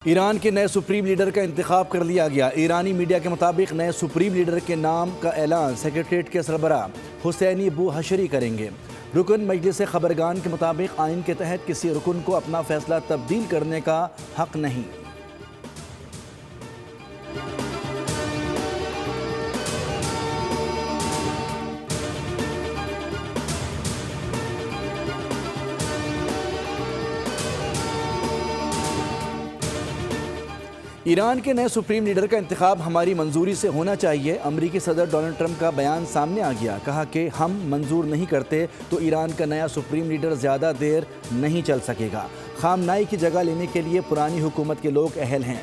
ایران کے نئے supreme leader کا انتخاب کر لیا گیا۔ ایرانی میڈیا کے مطابق نئے سپریم لیڈر کے نام کا اعلان سیکریٹریٹ کے سربراہ حسینی بوہشری کریں گے۔ رکن مجلس خبرگان کے مطابق آئین کے تحت کسی رکن کو اپنا فیصلہ تبدیل کرنے کا حق نہیں۔ ایران کے نئے سپریم لیڈر کا انتخاب ہماری منظوری سے ہونا چاہیے۔ امریکی صدر ڈونلڈ ٹرمپ کا بیان سامنے آ گیا۔ کہا کہ ہم منظور نہیں کرتے تو ایران کا نیا سپریم لیڈر زیادہ دیر نہیں چل سکے گا۔ خامنائی کی جگہ لینے کے لیے پرانی حکومت کے لوگ اہل ہیں۔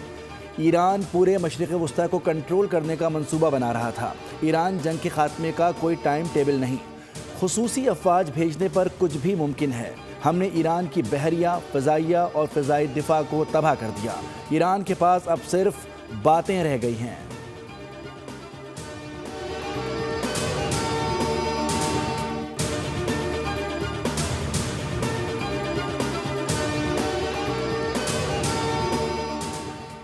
ایران پورے مشرق وسطی کو کنٹرول کرنے کا منصوبہ بنا رہا تھا۔ ایران جنگ کے خاتمے کا کوئی ٹائم ٹیبل نہیں۔ خصوصی افواج بھیجنے پر کچھ بھی ممکن ہے۔ ہم نے ایران کی بحریہ، فضائیہ اور فضائی دفاع کو تباہ کر دیا۔ ایران کے پاس اب صرف باتیں رہ گئی ہیں۔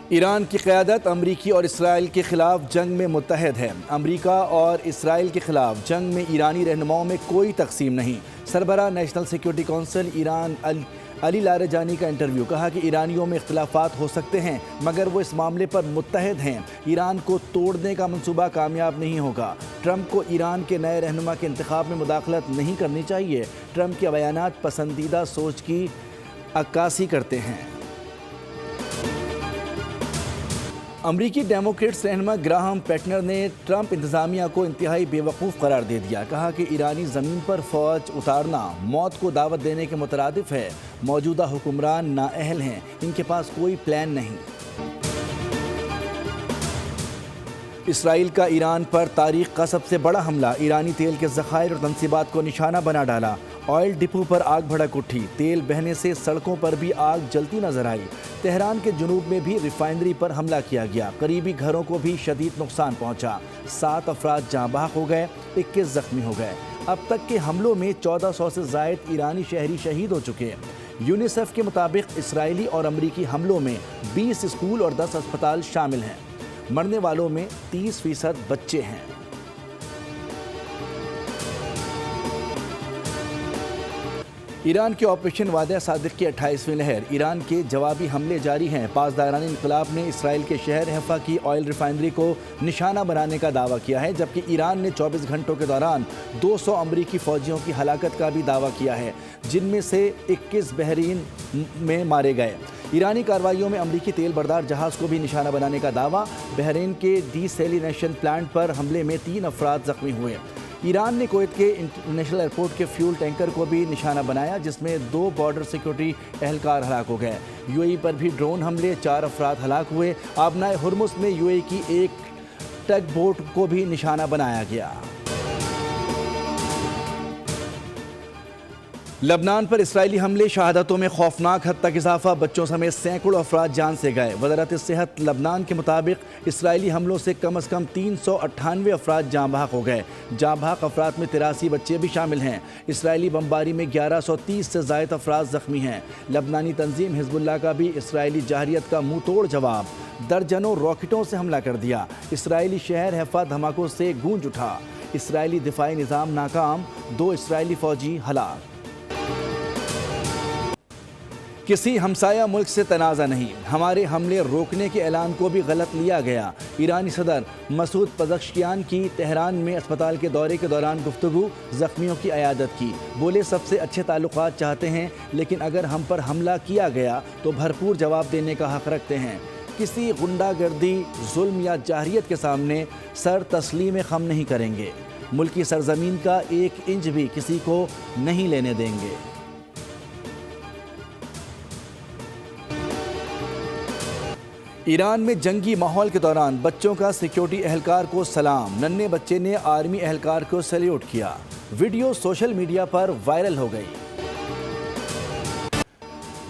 ایران کی قیادت امریکی اور اسرائیل کے خلاف جنگ میں متحد ہے۔ امریکہ اور اسرائیل کے خلاف جنگ میں ایرانی رہنماؤں میں کوئی تقسیم نہیں۔ سربراہ نیشنل سیکیورٹی کونسل ایران علی لاریجانی کا انٹرویو۔ کہا کہ ایرانیوں میں اختلافات ہو سکتے ہیں مگر وہ اس معاملے پر متحد ہیں۔ ایران کو توڑنے کا منصوبہ کامیاب نہیں ہوگا۔ ٹرمپ کو ایران کے نئے رہنما کے انتخاب میں مداخلت نہیں کرنی چاہیے۔ ٹرمپ کے بیانات پسندیدہ سوچ کی عکاسی کرتے ہیں۔ امریکی ڈیموکریٹس رہنما گراہم پیٹنر نے ٹرمپ انتظامیہ کو انتہائی بے وقوف قرار دے دیا۔ کہا کہ ایرانی زمین پر فوج اتارنا موت کو دعوت دینے کے مترادف ہے۔ موجودہ حکمران نااہل ہیں، ان کے پاس کوئی پلان نہیں۔ اسرائیل کا ایران پر تاریخ کا سب سے بڑا حملہ۔ ایرانی تیل کے ذخائر اور تنصیبات کو نشانہ بنا ڈالا۔ آئل ڈپو پر آگ بھڑک اٹھی۔ تیل بہنے سے سڑکوں پر بھی آگ جلتی نظر آئی۔ تہران کے جنوب میں بھی ریفائنری پر حملہ کیا گیا۔ قریبی گھروں کو بھی شدید نقصان پہنچا۔ 7 افراد جاں بحق ہو گئے، 21 زخمی ہو گئے۔ اب تک کے حملوں میں 1400 سے زائد ایرانی شہری شہید ہو چکے۔ یونیسیف کے مطابق اسرائیلی اور امریکی حملوں میں 20 اسکول اور 10 اسپتال شامل ہیں۔ مرنے والوں میں 30% بچے ہیں۔ ایران کے آپریشن وعدہ صادق کی 28ویں لہر۔ ایران کے جوابی حملے جاری ہیں۔ پاسداران انقلاب نے اسرائیل کے شہر حیفا کی آئل ریفائنری کو نشانہ بنانے کا دعویٰ کیا ہے، جبکہ ایران نے 24 گھنٹوں کے دوران 200 امریکی فوجیوں کی ہلاکت کا بھی دعویٰ کیا ہے، جن میں سے 21 بحرین میں مارے گئے۔ ایرانی کارروائیوں میں امریکی تیل بردار جہاز کو بھی نشانہ بنانے کا دعویٰ۔ بحرین کے ڈی سیلینیشن پلانٹ پر حملے میں 3 افراد زخمی ہوئے۔ ایران نے کویت کے انٹرنیشنل ایئرپورٹ کے فیول ٹینکر کو بھی نشانہ بنایا، جس میں 2 بارڈر سیکیورٹی اہلکار ہلاک ہو گئے۔ یو اے ای پر بھی ڈرون حملے، 4 افراد ہلاک ہوئے۔ آبنائے ہرمز میں یو اے ای کی ایک ٹگ بوٹ کو بھی نشانہ بنایا گیا۔ لبنان پر اسرائیلی حملے، شہادتوں میں خوفناک حد تک اضافہ، بچوں سمیت سینکڑوں افراد جان سے گئے۔ وزارت صحت لبنان کے مطابق اسرائیلی حملوں سے کم از کم 398 افراد جاں بحق ہو گئے۔ جاں بحق افراد میں 83 بچے بھی شامل ہیں۔ اسرائیلی بمباری میں 1130 سے زائد افراد زخمی ہیں۔ لبنانی تنظیم حزب اللہ کا بھی اسرائیلی جارحیت کا منہ توڑ جواب، درجنوں راکٹوں سے حملہ کر دیا۔ اسرائیلی شہر حیفا دھماکوں سے گونج اٹھا۔ اسرائیلی دفاعی نظام ناکام، 2 اسرائیلی فوجی ہلاک۔ کسی ہمسایہ ملک سے تنازع نہیں، ہمارے حملے روکنے کے اعلان کو بھی غلط لیا گیا۔ ایرانی صدر مسعود پزشکیان کی تہران میں اسپتال کے دورے کے دوران گفتگو، زخمیوں کی عیادت کی۔ بولے سب سے اچھے تعلقات چاہتے ہیں، لیکن اگر ہم پر حملہ کیا گیا تو بھرپور جواب دینے کا حق رکھتے ہیں۔ کسی غنڈہ گردی، ظلم یا جارحیت کے سامنے سر تسلیم خم نہیں کریں گے۔ ملکی سرزمین کا 1 انچ بھی کسی کو نہیں لینے دیں گے۔ ایران میں جنگی ماحول کے دوران بچوں کا سیکیورٹی اہلکار کو سلام۔ ننھے بچے نے آرمی اہلکار کو سیلیوٹ کیا۔ ویڈیو سوشل میڈیا پر وائرل ہو گئی۔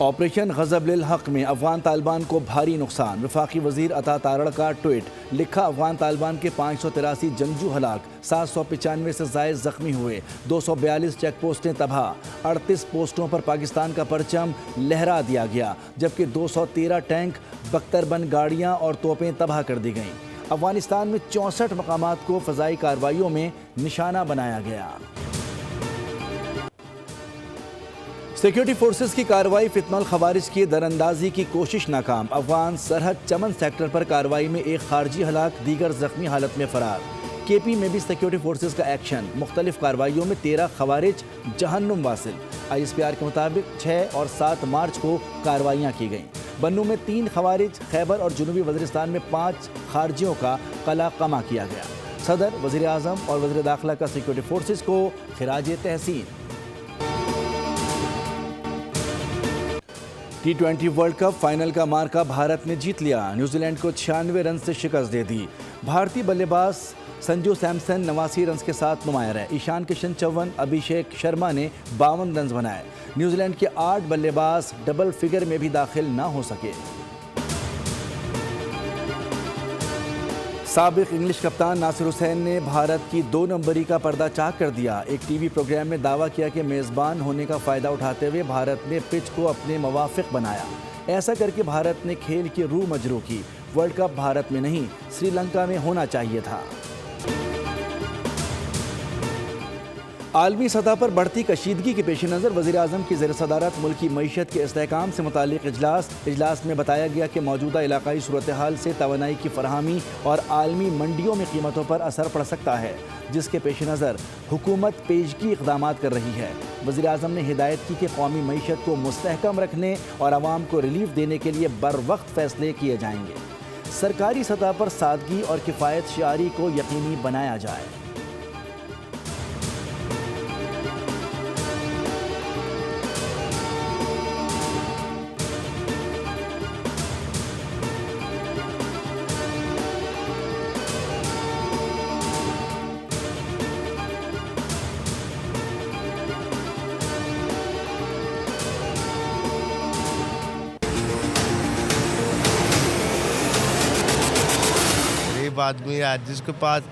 آپریشن غضب للحق میں افغان طالبان کو بھاری نقصان، وفاقی وزیر عطا تارڑ کا ٹویٹ، لکھا افغان طالبان کے 583 جنگجو ہلاک، 795 سے زائد زخمی ہوئے، 242 چیک پوسٹیں تباہ، 38 پوسٹوں پر پاکستان کا پرچم لہرا دیا گیا، جبکہ 213 ٹینک، بختربند گاڑیاں اور توپیں تباہ کر دی گئیں۔ افغانستان میں 64 مقامات کو فضائی کارروائیوں میں نشانہ بنایا گیا۔ سیکیورٹی فورسز کی کارروائی، فتنہ الخوارج کی دراندازی کی کوشش ناکام، افغان سرحد چمن سیکٹر پر کارروائی میں ایک خارجی ہلاک، دیگر زخمی حالت میں فرار۔ کے پی میں بھی سیکیورٹی فورسز کا ایکشن، مختلف کارروائیوں میں 13 خوارج جہنم واصل۔ آئی ایس پی آر کے مطابق 6 اور 7 مارچ کو کارروائیاں کی گئیں۔ بنوں میں 3 خوارج، خیبر اور جنوبی وزیرستان میں 5 خارجیوں کا قلع قمع کیا گیا۔ صدر، وزیر اعظم اور وزیر داخلہ کا سیکیورٹی فورسز کو خراج تحسین۔ T20 ورلڈ کپ فائنل کا مارکا بھارت نے جیت لیا، نیوزی لینڈ کو 96 رن سے شکست دے دی۔ بھارتی بلے باز سنجو سیمسن 89 رنز کے ساتھ نمایاں رہے، ایشان کشن 54، ابھیشیک شرما نے 52 رنز بنائے۔ نیوزی لینڈ کے 8 بلے باز ڈبل فگر میں بھی داخل نہ ہو سکے۔ سابق انگلش کپتان ناصر حسین نے بھارت کی 2 نمبری کا پردہ چاک کر دیا۔ ایک ٹی وی پروگرام میں دعویٰ کیا کہ میزبان ہونے کا فائدہ اٹھاتے ہوئے بھارت نے پچ کو اپنے موافق بنایا۔ ایسا کر کے بھارت نے کھیل کی روح مجروح کی۔ ورلڈ کپ بھارت میں نہیں، سری لنکا میں ہونا چاہیے تھا۔ عالمی سطح پر بڑھتی کشیدگی کے پیش نظر وزیر اعظم کی زیر صدارت ملکی معیشت کے استحکام سے متعلق اجلاس میں بتایا گیا کہ موجودہ علاقائی صورتحال سے توانائی کی فراہمی اور عالمی منڈیوں میں قیمتوں پر اثر پڑ سکتا ہے، جس کے پیش نظر حکومت پیشگی اقدامات کر رہی ہے۔ وزیر اعظم نے ہدایت کی کہ قومی معیشت کو مستحکم رکھنے اور عوام کو ریلیف دینے کے لیے بروقت فیصلے کیے جائیں گے۔ سرکاری سطح پر سادگی اور کفایت شعاری کو یقینی بنایا جائے۔ آدمی ہے جس کے پاس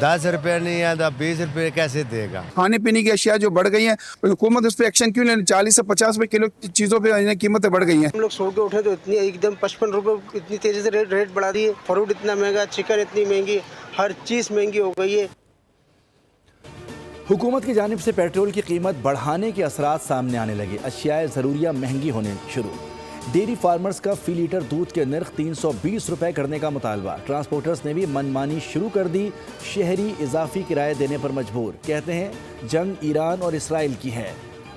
10 روپے نہیں ہے تو 20 روپے کیسے دے گا؟ کھانے پینے کی اشیاء جو بڑھ گئی ہیں، حکومت اس پہ ایکشن کیوں نہیں؟ 40 سے 50 روپے کلو چیزوں پہ قیمتیں بڑھ گئی ہیں۔ ہم لوگ سو کے اٹھے تو اتنی ایک دم 55 روپے اتنی تیزی سے ریٹ بڑھا دیے، فروٹ اتنا مہنگا، چکن اتنی مہنگی، ہر چیز مہنگی ہو گئی ہے۔ حکومت کی جانب سے پیٹرول کی قیمت بڑھانے کے اثرات سامنے آنے لگے، اشیاء ضروریہ مہنگی ہونے شروع۔ ڈیری فارمرز کا فی لیٹر دودھ کے نرخ 320 روپے کرنے کا مطالبہ، ٹرانسپورٹرز نے بھی منمانی شروع کر دی، شہری اضافی کرایہ دینے پر مجبور، کہتے ہیں جنگ ایران اور اسرائیل کی ہے،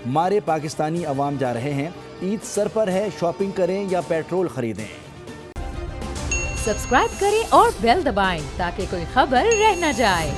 مارے پاکستانی عوام جا رہے ہیں، عید سر پر ہے، شاپنگ کریں یا پیٹرول خریدیں۔ سبسکرائب کریں اور بیل دبائیں تاکہ کوئی خبر رہ نہ جائے۔